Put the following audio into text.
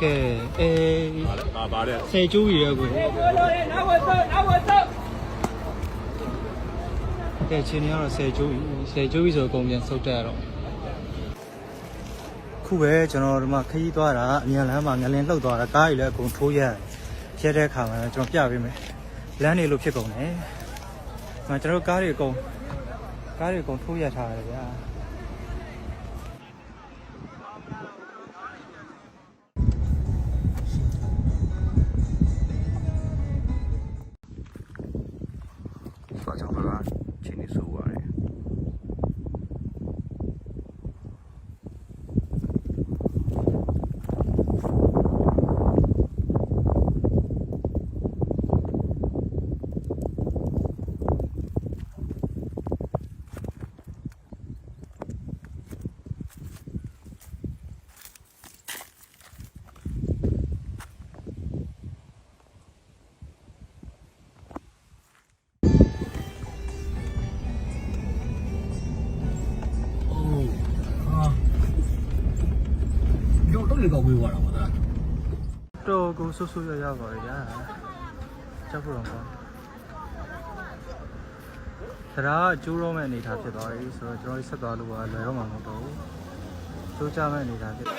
ကဲပါတယ်ဆယ်ကျိုးကြီးရဲ့ကိုကဲချင်းနေကတော့ဆယ်ကျိုးကြီးဆိုအကုန်ပြန်ဆုတ်တက်ရတော့ခုပဲကျွန်တော်ဒီမှာခရီးသွားတာအမြန်လမ်းမှာငလင်းလှုပ်သွားတာကားကြီးလည်းအကုန်ထိုးရက်တဲ့အခါမှာကျွန်တော်ပြပေးမယ်လမ်းတွေလိုဖြစ်ကုန်တယ်။ကျွန်တော်ကားတွေအကုန်ထိုးရက်ထားရတယ်ဗျာ။ဆိုတော့ကျွန်တော်ကချင်းနေဆိုပါတယ်။你搞规划了吗？တော့ကိုဆူဆူရပါလေဗျာကြောက်ဖို့တော့ကောင်းတရားကျိုးတော့မဲ့အနေထားဖြစ်သွားပြီဆိုတော့ကျွန်တော်ဆက်သွားလို့ကလွယ်တော့မှာမဟုတ်တော့ဘူးကျိုးကြမဲ့အနေထားဖြစ်တယ်